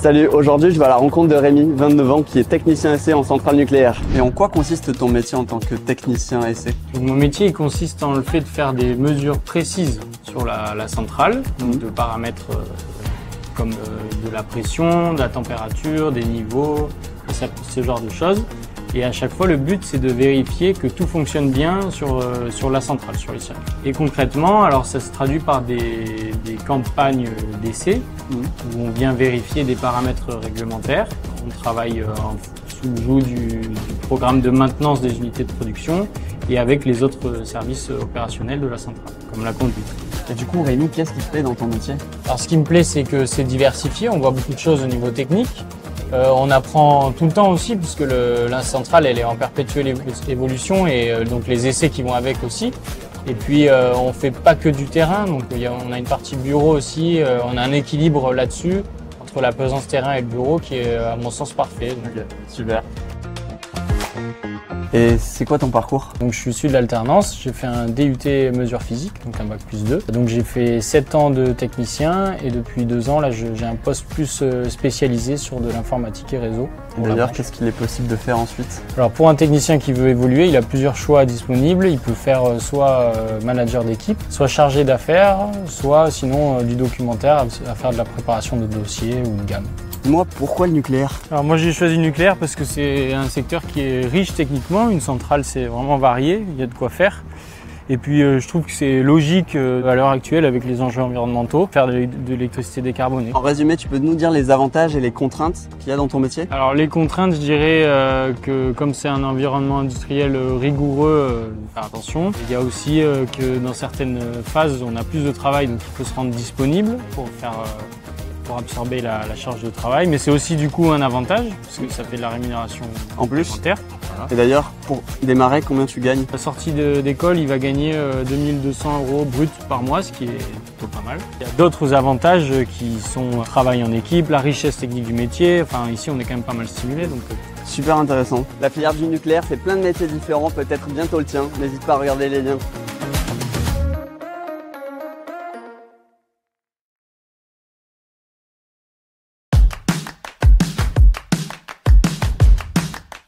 Salut, aujourd'hui je vais à la rencontre de Rémi, 29 ans, qui est technicien essai en centrale nucléaire. Et en quoi consiste ton métier en tant que technicien essai? Mon métier consiste en le fait de faire des mesures précises sur la centrale, donc de paramètres comme de la pression, de la température, des niveaux, ce genre de choses. Et à chaque fois, le but, c'est de vérifier que tout fonctionne bien sur la centrale, sur les circuits. Et concrètement, alors ça se traduit par des campagnes d'essai où on vient vérifier des paramètres réglementaires. On travaille sous le joug du programme de maintenance des unités de production et avec les autres services opérationnels de la centrale, comme la conduite. Et du coup, Rémi, qu'est-ce qui te plaît dans ton métier? Alors, ce qui me plaît, c'est que c'est diversifié. On voit beaucoup de choses au niveau technique. On apprend tout le temps aussi, puisque la centrale elle est en perpétuelle évolution et donc les essais qui vont avec aussi. Et puis on fait pas que du terrain, donc on a une partie bureau aussi. On a un équilibre là-dessus entre la pesance terrain et le bureau qui est à mon sens parfait. Donc, super. Et c'est quoi ton parcours? Donc je suis issu de l'alternance, j'ai fait un DUT mesure physique, donc un bac plus 2. Donc j'ai fait 7 ans de technicien et depuis 2 ans là j'ai un poste plus spécialisé sur de l'informatique et réseau. D'ailleurs, qu'est-ce qu'il est possible de faire ensuite? Alors pour un technicien qui veut évoluer, il a plusieurs choix disponibles. Il peut faire soit manager d'équipe, soit chargé d'affaires, soit sinon du documentaire à faire de la préparation de dossiers ou de gamme. Moi, pourquoi le nucléaire? Alors moi j'ai choisi le nucléaire parce que c'est un secteur qui est riche techniquement. Une centrale c'est vraiment varié, il y a de quoi faire. Et puis je trouve que c'est logique à l'heure actuelle avec les enjeux environnementaux, faire de l'électricité décarbonée. En résumé, tu peux nous dire les avantages et les contraintes qu'il y a dans ton métier? Alors les contraintes, je dirais que comme c'est un environnement industriel rigoureux, faire attention. Il y a aussi que dans certaines phases, on a plus de travail, donc il faut se rendre disponible pour absorber la charge de travail, mais c'est aussi du coup un avantage parce que ça fait de la rémunération en plus. Voilà. Et d'ailleurs, pour démarrer, combien tu gagnes? À la sortie d'école, il va gagner 2200 € brut par mois, ce qui est plutôt pas mal. Il y a d'autres avantages qui sont le travail en équipe, la richesse technique du métier. Enfin, ici, on est quand même pas mal stimulé. Donc super intéressant. La filière du nucléaire, c'est plein de métiers différents, peut-être bientôt le tien. N'hésite pas à regarder les liens.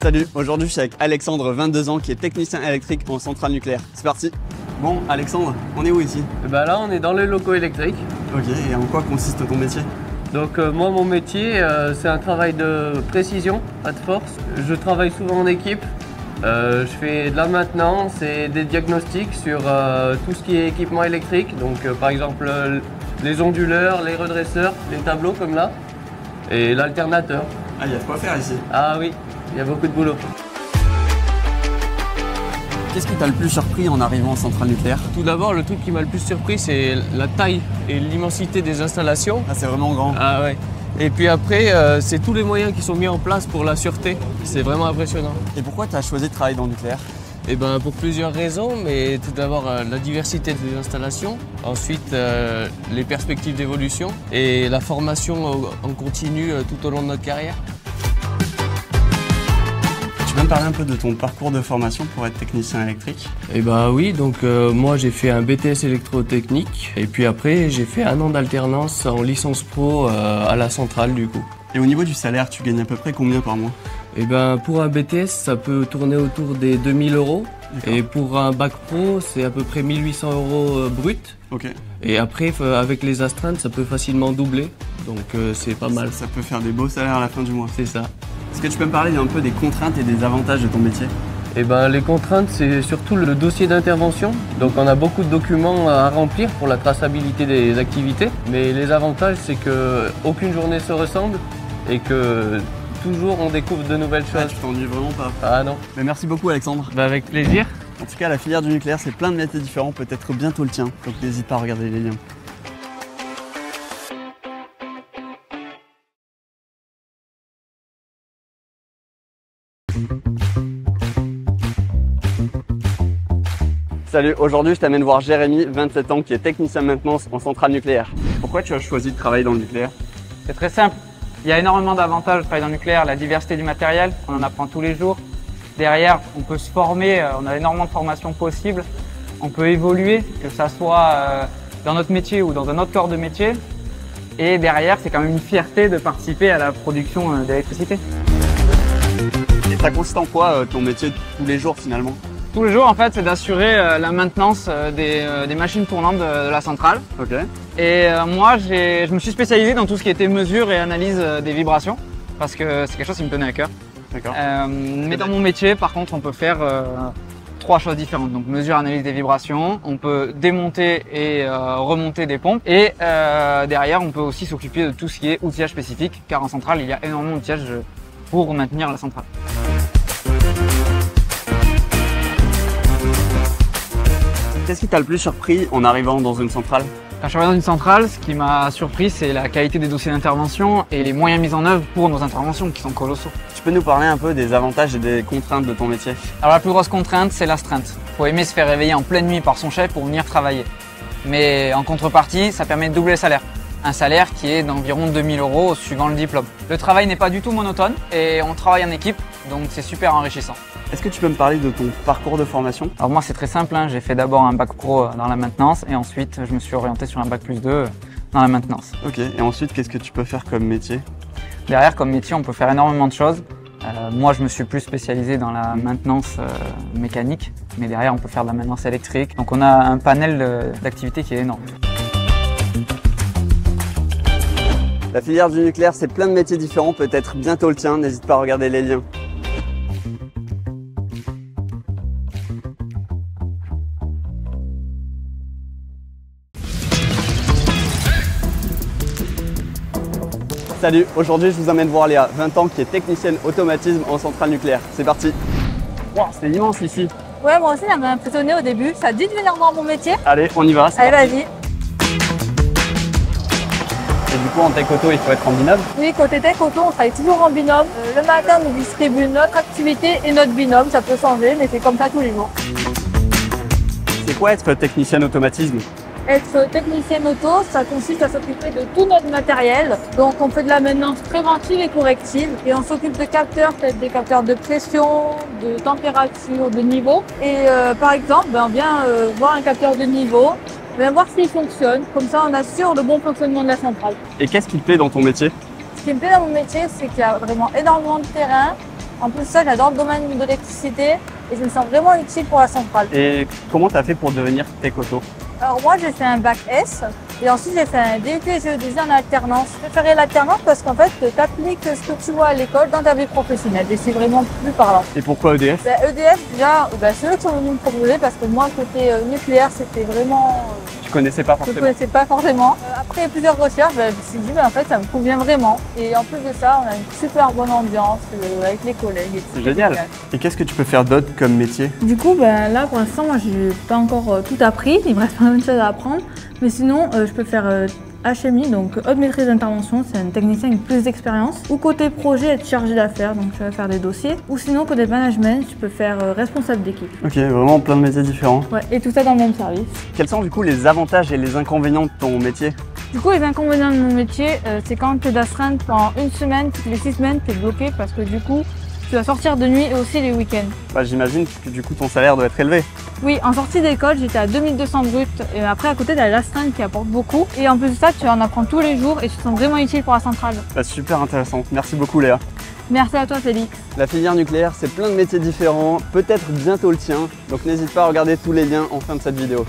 Salut, aujourd'hui je suis avec Alexandre, 22 ans, qui est technicien électrique en centrale nucléaire. C'est parti. Bon, Alexandre, on est où ici? Là, on est dans les locaux électriques. Ok, et en quoi consiste ton métier? Donc moi, mon métier, c'est un travail de précision, pas de force. Je travaille souvent en équipe. Je fais de la maintenance et des diagnostics sur tout ce qui est équipement électrique. Donc par exemple, les onduleurs, les redresseurs, les tableaux comme là, et l'alternateur. Ah, il y a de quoi faire ici. Ah oui, il y a beaucoup de boulot. Qu'est-ce qui t'a le plus surpris en arrivant en centrale nucléaire? Tout d'abord, le truc qui m'a le plus surpris, c'est la taille et l'immensité des installations. Ah, c'est vraiment grand. Ah ouais. Et puis après, c'est tous les moyens qui sont mis en place pour la sûreté. C'est vraiment impressionnant. Et pourquoi tu as choisi de travailler dans le nucléaire? Pour plusieurs raisons, mais tout d'abord la diversité des installations, ensuite les perspectives d'évolution et la formation en continu tout au long de notre carrière. Tu peux me parler un peu de ton parcours de formation pour être technicien électrique? Oui, donc moi j'ai fait un BTS électrotechnique et puis après j'ai fait 1 an d'alternance en licence pro à la centrale du coup. Et au niveau du salaire, tu gagnes à peu près combien par mois? Pour un BTS, ça peut tourner autour des 2000 €. Et pour un bac pro, c'est à peu près 1800 € brut. Ok. Et après, avec les astreintes, ça peut facilement doubler. Donc c'est pas mal. Ça peut faire des beaux salaires à la fin du mois. C'est ça. Est-ce que tu peux me parler un peu des contraintes et des avantages de ton métier? Les contraintes, c'est surtout le dossier d'intervention. Donc on a beaucoup de documents à remplir pour la traçabilité des activités. Mais les avantages, c'est qu'aucune journée se ressemble et que toujours on découvre de nouvelles choses. Ah, tu t'ennuies vraiment pas? Ah non. Mais merci beaucoup Alexandre. avec plaisir. En tout cas, la filière du nucléaire, c'est plein de métiers différents, peut-être bientôt le tien. Donc n'hésite pas à regarder les liens. Salut, aujourd'hui je t'amène voir Jérémy, 27 ans, qui est technicien maintenance en centrale nucléaire. Pourquoi tu as choisi de travailler dans le nucléaire? C'est très simple. Il y a énormément d'avantages de travailler dans le nucléaire, la diversité du matériel, on en apprend tous les jours. Derrière, on peut se former, on a énormément de formations possibles. On peut évoluer, que ça soit dans notre métier ou dans un autre corps de métier. Et derrière, c'est quand même une fierté de participer à la production d'électricité. Et ça consiste en quoi ton métier tous les jours finalement? Tous les jours, en fait, c'est d'assurer la maintenance des machines tournantes de la centrale. Ok. Et moi, je me suis spécialisé dans tout ce qui était mesure et analyse des vibrations, parce que c'est quelque chose qui me tenait à cœur. D'accord. Mais dans mon métier, par contre, on peut faire 3 choses différentes. Donc, mesure, analyse des vibrations, on peut démonter et remonter des pompes, et derrière, on peut aussi s'occuper de tout ce qui est outillage spécifique, car en centrale, il y a énormément d'outillage pour maintenir la centrale. Qu'est-ce qui t'a le plus surpris en arrivant dans une centrale? Quand je suis arrivé dans une centrale, ce qui m'a surpris, c'est la qualité des dossiers d'intervention et les moyens mis en œuvre pour nos interventions qui sont colossaux. Tu peux nous parler un peu des avantages et des contraintes de ton métier? Alors la plus grosse contrainte, c'est l'astreinte. Il faut aimer se faire réveiller en pleine nuit par son chef pour venir travailler. Mais en contrepartie, ça permet de doubler le salaire. Un salaire qui est d'environ 2000 € suivant le diplôme. Le travail n'est pas du tout monotone et on travaille en équipe, donc c'est super enrichissant. Est-ce que tu peux me parler de ton parcours de formation? Alors moi c'est très simple, hein. J'ai fait d'abord un bac pro dans la maintenance et ensuite je me suis orienté sur un bac plus 2 dans la maintenance. Ok, et ensuite qu'est-ce que tu peux faire comme métier? Derrière comme métier on peut faire énormément de choses. Moi je me suis plus spécialisé dans la maintenance mécanique, mais derrière on peut faire de la maintenance électrique. Donc on a un panel d'activités qui est énorme. La filière du nucléaire, c'est plein de métiers différents, peut-être bientôt le tien, n'hésite pas à regarder les liens. Salut, aujourd'hui je vous emmène voir Léa, 20 ans, qui est technicienne automatisme en centrale nucléaire. C'est parti. Wow, c'est immense ici. Ouais, moi aussi ça m'a impressionné au début. Ça a dit de venir voir mon métier. Allez, on y va. Allez, vas-y. Et du coup, en tech auto, il faut être en binôme? Oui, côté tech auto, on travaille toujours en binôme. Le matin, on distribue notre activité et notre binôme. Ça peut changer, mais c'est comme ça tous les jours. C'est quoi être technicienne automatisme? Être technicienne auto, ça consiste à s'occuper de tout notre matériel. Donc on fait de la maintenance préventive et corrective. Et on s'occupe de capteurs, peut-être des capteurs de pression, de température, de niveau. Et par exemple, on vient voir un capteur de niveau, on vient voir s'il fonctionne. Comme ça, on assure le bon fonctionnement de la centrale. Et qu'est-ce qui te plaît dans ton métier? Ce qui me plaît dans mon métier, c'est qu'il y a vraiment énormément de terrain. En plus de ça, j'adore le domaine de l'électricité et je me sens vraiment utile pour la centrale. Et comment tu as fait pour devenir tech auto? Alors moi, j'ai fait un bac S et ensuite j'ai fait un DUT géodésie en alternance. Je préférais l'alternance parce qu'en fait, tu appliques ce que tu vois à l'école dans ta vie professionnelle et c'est vraiment plus parlant. Et pourquoi EDF? EDF, déjà, c'est eux qui sont venus me proposer parce que moi, côté nucléaire, c'était vraiment... Tu connaissais pas Je ne forcément? connaissais pas forcément. Après plusieurs recherches, je me suis dit, en fait, ça me convient vraiment. Et en plus de ça, on a une super bonne ambiance avec les collègues. Et C'est génial. Et qu'est-ce que tu peux faire d'autre comme métier? Du coup, là, pour l'instant, moi, j'ai pas encore tout appris. Il me reste pas mal de choses à apprendre. Mais sinon, je peux faire HMI, donc haute maîtrise d'intervention, c'est un technicien avec plus d'expérience. Ou côté projet, être chargé d'affaires, donc je vais faire des dossiers. Ou sinon, côté management, je peux faire responsable d'équipe. Ok, vraiment plein de métiers différents. Ouais, et tout ça dans le même service. Quels sont du coup les avantages et les inconvénients de ton métier? Du coup, les inconvénients de mon métier, c'est quand tu es d'astreinte pendant une semaine, toutes les 6 semaines, tu es bloqué parce que du coup, tu vas sortir de nuit et aussi les week-ends. J'imagine que du coup ton salaire doit être élevé. Oui, en sortie d'école, j'étais à 2200 brut. Et après, à côté, tu as l'astreinte qui apporte beaucoup. Et en plus de ça, tu en apprends tous les jours et tu te sens vraiment utile pour la centrale. Super intéressant. Merci beaucoup Léa. Merci à toi, Félix. La filière nucléaire, c'est plein de métiers différents, peut-être bientôt le tien. Donc n'hésite pas à regarder tous les liens en fin de cette vidéo.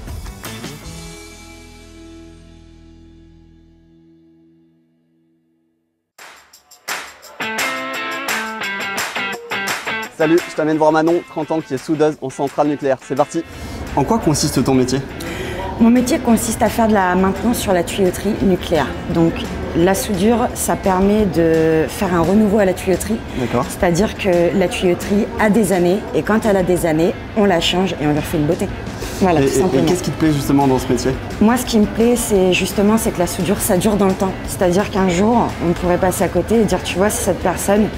Salut, je t'amène voir Manon, 30 ans, qui est soudeuse en centrale nucléaire. C'est parti. En quoi consiste ton métier? Mon métier consiste à faire de la maintenance sur la tuyauterie nucléaire. Donc la soudure, ça permet de faire un renouveau à la tuyauterie. D'accord. C'est-à-dire que la tuyauterie a des années et quand elle a des années, on la change et on lui refait une beauté. Voilà, tout simplement. Et qu'est-ce qui te plaît justement dans ce métier? Moi, ce qui me plaît, c'est justement que la soudure, ça dure dans le temps. C'est-à-dire qu'un jour, on pourrait passer à côté et dire, tu vois, c'est cette personne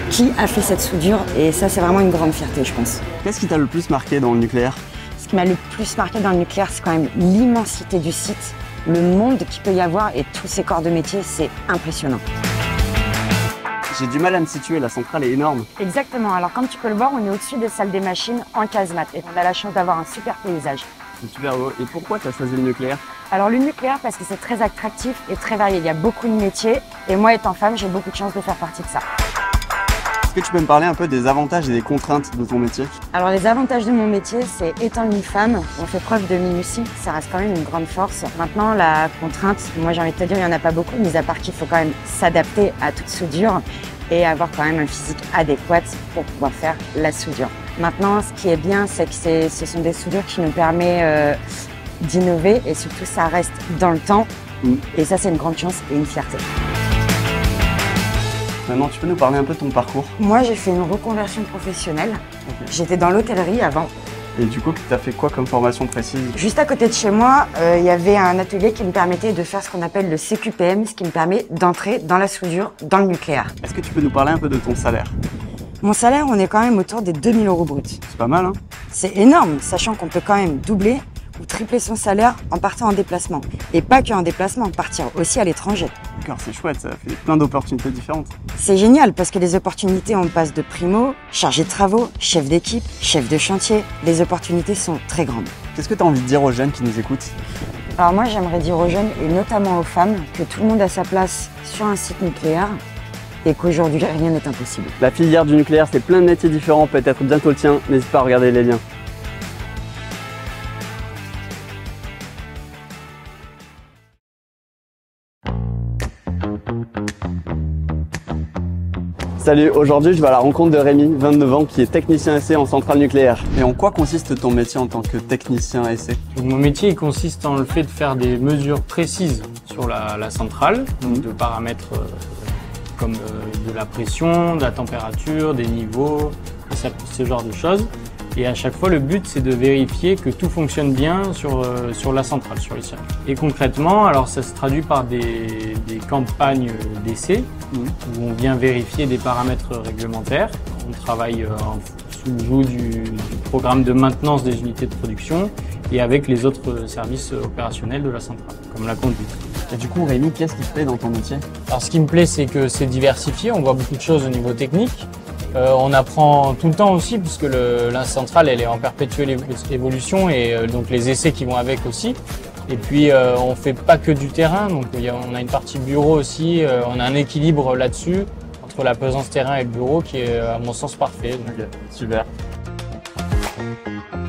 qui a fait cette soudure. Et ça, c'est vraiment une grande fierté, je pense. Qu'est-ce qui t'a le plus marqué dans le nucléaire? Ce qui m'a le plus marqué dans le nucléaire, c'est quand même l'immensité du site, le monde qu'il peut y avoir et tous ces corps de métier, c'est impressionnant. J'ai du mal à me situer, la centrale est énorme. Exactement, alors comme tu peux le voir, on est au-dessus des salles des machines en casemate et on a la chance d'avoir un super paysage. C'est super beau. Et pourquoi tu as choisi le nucléaire? Alors le nucléaire parce que c'est très attractif et très varié. Il y a beaucoup de métiers et moi étant femme, j'ai beaucoup de chance de faire partie de ça. Est-ce que tu peux me parler un peu des avantages et des contraintes de ton métier? Alors les avantages de mon métier, c'est étant une femme, on fait preuve de minutie, ça reste quand même une grande force. Maintenant la contrainte, moi j'ai envie de te dire, il n'y en a pas beaucoup, mis à part qu'il faut quand même s'adapter à toute soudure et avoir quand même un physique adéquat pour pouvoir faire la soudure. Maintenant, ce qui est bien, c'est que ce sont des soudures qui nous permettent d'innover et surtout ça reste dans le temps. Et ça, c'est une grande chance et une fierté. Maintenant, tu peux nous parler un peu de ton parcours? Moi, j'ai fait une reconversion professionnelle. J'étais dans l'hôtellerie avant. Et du coup, tu as fait quoi comme formation précise? Juste à côté de chez moi, il y avait un atelier qui me permettait de faire ce qu'on appelle le CQPM, ce qui me permet d'entrer dans la soudure, dans le nucléaire. Est-ce que tu peux nous parler un peu de ton salaire? Mon salaire, on est quand même autour des 2 000 € bruts. C'est pas mal, hein? C'est énorme, sachant qu'on peut quand même doubler ou tripler son salaire en partant en déplacement. Et pas qu'en déplacement, partir aussi à l'étranger. D'accord, c'est chouette, ça fait plein d'opportunités différentes. C'est génial parce que les opportunités, on passe de primo, chargé de travaux, chef d'équipe, chef de chantier. Les opportunités sont très grandes. Qu'est-ce que tu as envie de dire aux jeunes qui nous écoutent? Alors moi, j'aimerais dire aux jeunes et notamment aux femmes que tout le monde a sa place sur un site nucléaire et qu'aujourd'hui, rien n'est impossible. La filière du nucléaire, c'est plein de métiers différents, peut-être bientôt le tien. N'hésite pas à regarder les liens. Salut, aujourd'hui je vais à la rencontre de Rémi, 29 ans, qui est technicien essai en centrale nucléaire. Et en quoi consiste ton métier en tant que technicien essai? Donc, mon métier il consiste en le fait de faire des mesures précises sur la centrale, donc de paramètres comme de la pression, de la température, des niveaux, ce genre de choses. Et à chaque fois, le but, c'est de vérifier que tout fonctionne bien sur la centrale, sur les circuits. Et concrètement, alors ça se traduit par des campagnes d'essai où on vient vérifier des paramètres réglementaires. On travaille sous le joug du programme de maintenance des unités de production et avec les autres services opérationnels de la centrale, comme la conduite. Et du coup, Rémi, qu'est-ce qui te plaît dans ton métier? Alors, ce qui me plaît, c'est que c'est diversifié. On voit beaucoup de choses au niveau technique. On apprend tout le temps aussi puisque la centrale elle est en perpétuelle évolution et donc les essais qui vont avec aussi. Et puis on fait pas que du terrain, donc on a une partie bureau aussi, on a un équilibre là-dessus entre la pesance terrain et le bureau qui est à mon sens parfait. Donc, super.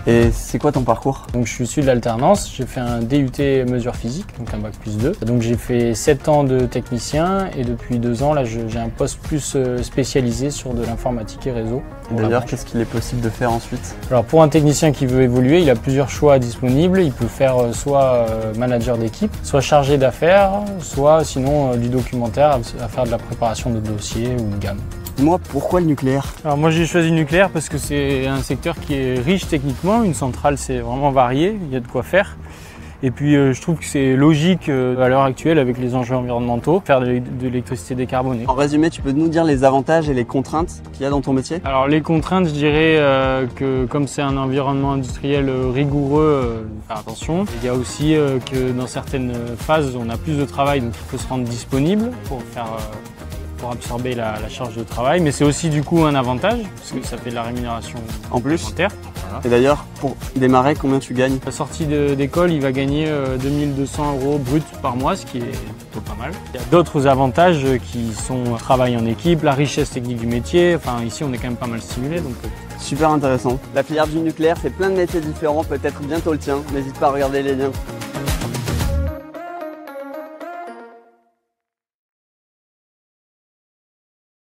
Et c'est quoi ton parcours? Donc je suis issu de l'alternance, j'ai fait un DUT mesure physique, donc un bac plus 2. Donc j'ai fait 7 ans de technicien et depuis 2 ans là j'ai un poste plus spécialisé sur de l'informatique et réseau. D'ailleurs, qu'est-ce qu'il est possible de faire ensuite? Alors pour un technicien qui veut évoluer, il a plusieurs choix disponibles. Il peut faire soit manager d'équipe, soit chargé d'affaires, soit sinon du documentaire à faire de la préparation de dossiers ou de gamme. Dis-moi, pourquoi le nucléaire? Alors moi j'ai choisi le nucléaire parce que c'est un secteur qui est riche techniquement, une centrale c'est vraiment varié, il y a de quoi faire. Et puis je trouve que c'est logique à l'heure actuelle avec les enjeux environnementaux, faire de l'électricité décarbonée. En résumé, tu peux nous dire les avantages et les contraintes qu'il y a dans ton métier? Alors les contraintes, je dirais que comme c'est un environnement industriel rigoureux, faire attention. Il y a aussi que dans certaines phases on a plus de travail donc il faut se rendre disponible pour absorber la charge de travail, mais c'est aussi du coup un avantage parce que ça fait de la rémunération en plus. Voilà. Et d'ailleurs, pour démarrer, combien tu gagnes? À la sortie d'école, il va gagner 2 200 € brut par mois, ce qui est plutôt pas mal. Il y a d'autres avantages qui sont le travail en équipe, la richesse technique du métier. Enfin, ici, on est quand même pas mal stimulé. Donc... Super intéressant. La filière du nucléaire, c'est plein de métiers différents, peut-être bientôt le tien. N'hésite pas à regarder les liens.